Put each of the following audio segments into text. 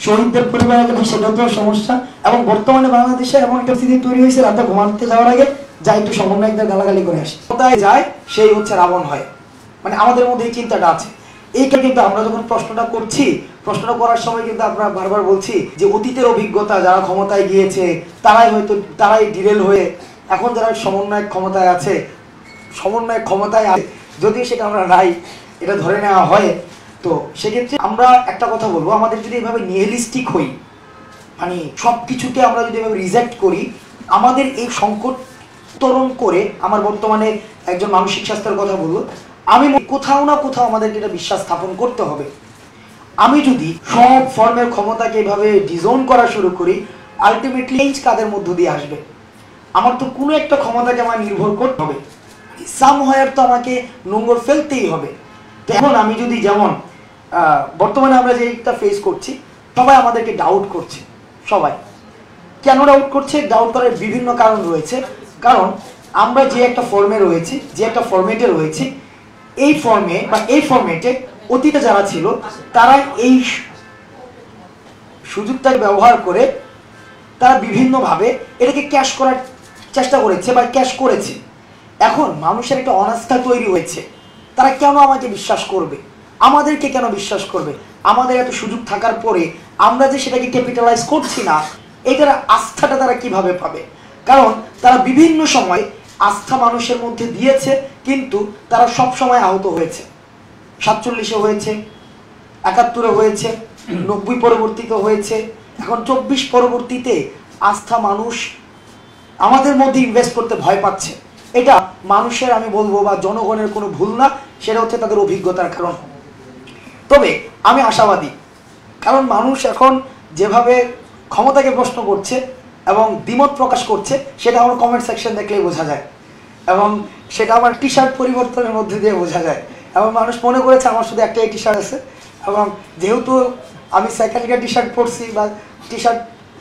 শহীদদের পরিবারের কাছে সেটাও তো সমস্যা। এবং বর্তমানে বাংলাদেশে এমন একটা স্থিতি তৈরি হয়েছে, রাতে ঘুমাতে যাওয়ার আগে যা একটু সমন্বয়কদের গালাগালি করে আসে, কোথায় যায় সেই হচ্ছে রাবণ হয়। মানে আমাদের মধ্যে এই চিন্তাটা আছে। এইটা কিন্তু আমরা যখন প্রশ্নটা করছি, প্রশ্নটা করার সময় কিন্তু আমরা বারবার বলছি যে অতীতের অভিজ্ঞতা, যারা ক্ষমতায় গিয়েছে তারাই ডিরেল হয়ে এখন যারা সমন্বয়ক ক্ষমতায় আছে, যদিও সেটা আমরা নাই, এটা ধরে নেওয়া হয়। তো সেক্ষেত্রে আমরা একটা কথা বলবো, আমাদের যদি এভাবে নিহিলিস্টিক হই, মানে সবকিছুকে আমরা যদি এভাবে রিজেক্ট করি, আমাদের এই সংকট উত্তরণ করে, আমার বর্তমানে একজন মানসিক স্বাস্থ্যের কথা বলবো, আমি কোথাও না কোথাও আমাদেরকে এটা বিশ্বাস স্থাপন করতে হবে। আমি যদি সব ফর্মের ক্ষমতাকে এভাবে ডিজোন করা শুরু করি, আলটিমেটলি চেঞ্জ কাদের মধ্য দিয়ে আসবে? আমার তো কোনো একটা ক্ষমতাকে আমার নির্ভর করতে হবে, সামহায়ার তো আমাকে নোংর ফেলতেই হবে। তো এখন আমি যদি, যেমন বর্তমানে আমরা যেটা ফেস করছি, সবাই আমাদেরকে ডাউট করছে। সবাই কেন ডাউট করছে? ডাউট করার বিভিন্ন কারণ রয়েছে। কারণ আমরা যে একটা ফর্মে রয়েছি, যে একটা ফরম্যাটে রয়েছি, এই ফর্মে বা এই ফরম্যাটে অতীতে যারা ছিল তারা এই সুযোগটাকে ব্যবহার করে তারা বিভিন্নভাবে এটাকে ক্যাশ করার চেষ্টা করেছে বা ক্যাশ করেছে। এখন মানুষের একটা অনাস্থা তৈরি হয়েছে, তারা কেন আমাকে বিশ্বাস করবে, আমাদেরকে কেন বিশ্বাস করবে? আমাদের এত সুযোগ থাকার পরে আমরা যে সেটাকে ক্যাপিটালাইজ করছি না, এটার আস্থাটা তারা কিভাবে পাবে? কারণ তারা বিভিন্ন সময় আস্থা মানুষের মধ্যে দিয়েছে, কিন্তু তারা সব সময় আহত হয়েছে। 47-এ হয়েছে, 71-এ হয়েছে, 90 পরবর্তীতে হয়েছে, এখন 24 পরবর্তীতে আস্থা মানুষ আমাদের মধ্যে ইনভেস্ট করতে ভয় পাচ্ছে। এটা মানুষের, আমি বলবো, বা জনগণের কোনো ভুল না, সেটা হচ্ছে তাদের অভিজ্ঞতার কারণ। তবে আমি আশাবাদী, কারণ মানুষ এখন যেভাবে ক্ষমতাকে প্রশ্ন করছে এবং দ্বিমত প্রকাশ করছে, সেটা আমার কমেন্ট সেকশন দেখলেই বোঝা যায়, এবং সেটা আমার টি শার্ট পরিবর্তনের মধ্যে দিয়ে বোঝা যায়। এবং মানুষ মনে করেছে আমার শুধু একটাই টি শার্ট আছে, এবং যেহেতু আমি সাইকেলিকা টি শার্ট পরছি বা টি শার্ট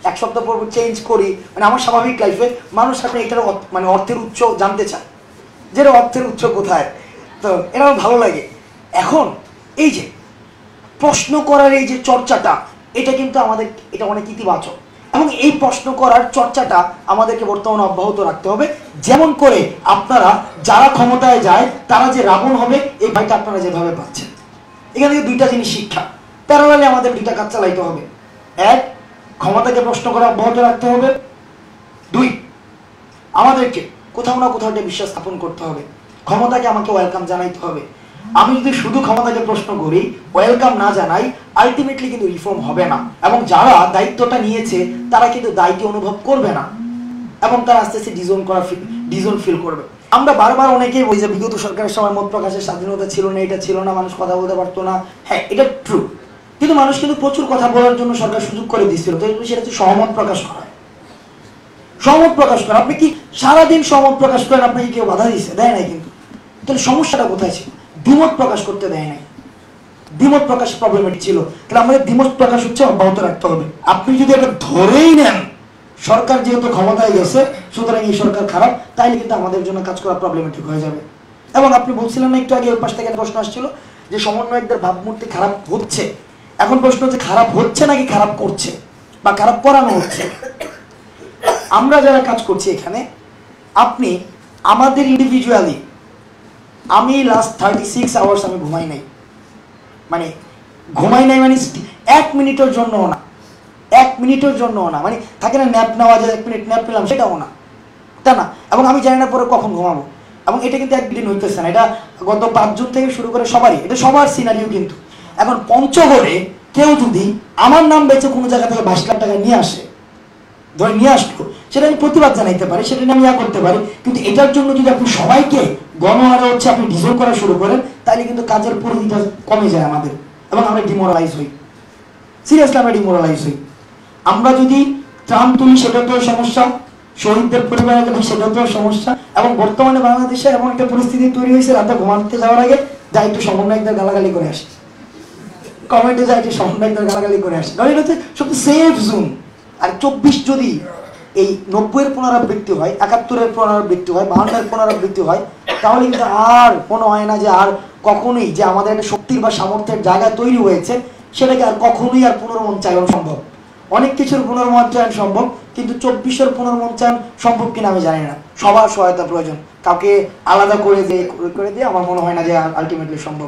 এক সপ্তাহ পর চেঞ্জ করি, মানে আমার স্বাভাবিক লাইফে মানুষ এখন এটার মানে অর্থের উৎস জানতে চায়, যেটা অর্থের উৎস কোথায়। তো এটা আমার ভালো লাগে। এখন এই যে প্রশ্ন করার এই যে চর্চাটা, এটা কিন্তু আমাদের, এটা অনেক ইতিবাচক, এবং এই প্রশ্ন করার চর্চাটা আমাদেরকে বর্তমানে অব্যাহত রাখতে হবে। যেমন করে আপনারা যারা ক্ষমতায় যায় তারা যে রাবণ হবে, এই ভয়টা আপনারা যেভাবে পাচ্ছেন। এখান থেকে দুইটা জিনিস শিক্ষা, প্যারালালি আমাদের দুইটা কাজ চালাইতে হবে। এক, ক্ষমতাকে প্রশ্ন করা অব্যাহত রাখতে হবে। দুই, আমাদেরকে কোথাও না কোথাও একটা বিশ্বাস স্থাপন করতে হবে, ক্ষমতাকে আমাকে ওয়েলকাম জানাইতে হবে। আমি যদি শুধু ক্ষমতাকে প্রশ্ন করি, ওয়েলকাম না জানাই, আলটিমেটলি কিন্তু রিফর্ম হবে না, এবং যারা দায়িত্বটা নিয়েছে তারা কিন্তু দায়িত্ব অনুভব করবে না, এবং তারা আস্তে আস্তে ডিজন ফিল করবে। আমরা বারবার অনেকেই বলি যে বিগত সরকারের সময় মত প্রকাশের স্বাধীনতা ছিল না, এটা ছিল না, মানুষ কথা বলতে পারতো না। হ্যাঁ, এটা ট্রু, কিন্তু মানুষ কিন্তু প্রচুর কথা বলার জন্য সরকার সুযোগ করে দিচ্ছিল। তো সেটা হচ্ছে সহমত প্রকাশ করা। সহমত প্রকাশ করা, আপনি কি সারাদিন সহমত প্রকাশ করেন, আপনাকে কেউ বাধা দিচ্ছে? দেয় নাই। কিন্তু তাহলে সমস্যাটা কোথায় ছিল? দ্বিমত প্রকাশ করতে দেয় নাই, দ্বিমত প্রকাশ প্রবলেমেটিক ছিল। তাহলে আমাদের দ্বিমত প্রকাশ হচ্ছে অব্যাহত রাখতে হবে। আপনি যদি এটা ধরেই নেন সরকার যেহেতু ক্ষমতায় গেছে সুতরাং এই সরকার খারাপ, তাইলে কিন্তু আমাদের জন্য কাজ করা প্রবলেমেটিক হয়ে যাবে। এবং আপনি বলছিলেন না একটু আগে, ওই পাশ থেকে প্রশ্ন আসছিল যে সমন্বয়কদের ভাবমূর্তি খারাপ হচ্ছে। এখন প্রশ্ন হচ্ছে খারাপ হচ্ছে নাকি খারাপ করছে বা খারাপ করানো হচ্ছে? আমরা যারা কাজ করছি এখানে, আপনি আমাদের ইন্ডিভিজুয়ালি, আমি লাস্ট 36 আওয়ার্স আমি ঘুমাই নাই, মানে 1 মিনিটের জন্যও না, 1 মিনিটের জন্যও না। মানে থাকে না ন্যাপ নেওয়া যায়, 1 মিনিট ন্যাপ নিলাম, সেটাও না, তা না। এবং আমি জানি না পরে কখন ঘুমাবো, এবং এটা কিন্তু একদিন হইতেছে না, এটা গত 5 জুন থেকে শুরু করে সবারই, এটা সবার সিনারিও। কিন্তু এখন পঞ্চগড়ে কেউ যদি আমার নাম বেঁচে কোনো জায়গা থেকে 22 লাখ টাকা নিয়ে আসে, ধরে নিয়ে আসলো, সেটা আমি প্রতিবাদ জানাইতে পারি, সেটা আমি করতে পারি। কিন্তু এটার জন্য যদি আপনি সবাইকে গণহারে হচ্ছে আপনি ডিজোল করা শুরু করেন, তাহলে কিন্তু কাজের পরিধিটা কমে যায় আমাদের, এবং আমরা ডিমোরালাইজ হই। সিরিয়াসলি আমরা ডিমোরালাইজ হই। আমরা যদি ত্রাণ তুলি, সেটা তো সমস্যা, শহীদদের পরিবারের কাছে সেটা তো সমস্যা। এবং বর্তমানে বাংলাদেশে এমন একটা পরিস্থিতি তৈরি হয়েছে, রাতে ঘুমাতে যাওয়ার আগে যা একটু সমন্বয়কদের গালাগালি করে আসে, কমেন্টে যা একটু সমন্বয়কদের গালাগালি করে আসে, কারণ এটা হচ্ছে সবচেয়ে সেফ জোন। আর 24 যদি এই 90-এর পুনরাবৃত্তি হয়, 71-এর পুনরাবৃত্তি হয়, 52-এর পুনরাবৃত্তি হয়, তাহলে কিন্তু আর মনে হয় না যে আর কখনোই যে আমাদের একটা শক্তির বা সামর্থ্যের জায়গা তৈরি হয়েছে সেটাকে আর কখনোই আর পুনর্মঞ্চায়ন সম্ভব। অনেক কিছুর পুনর্মঞ্চায়ন সম্ভব, কিন্তু 2400 পুনর্মঞ্চায়ন সম্ভব কিনা আমি জানি না। সবার সহায়তা প্রয়োজন, কাউকে আলাদা করে দিয়ে আমার মনে হয় না যে আলটিমেটলি সম্ভব।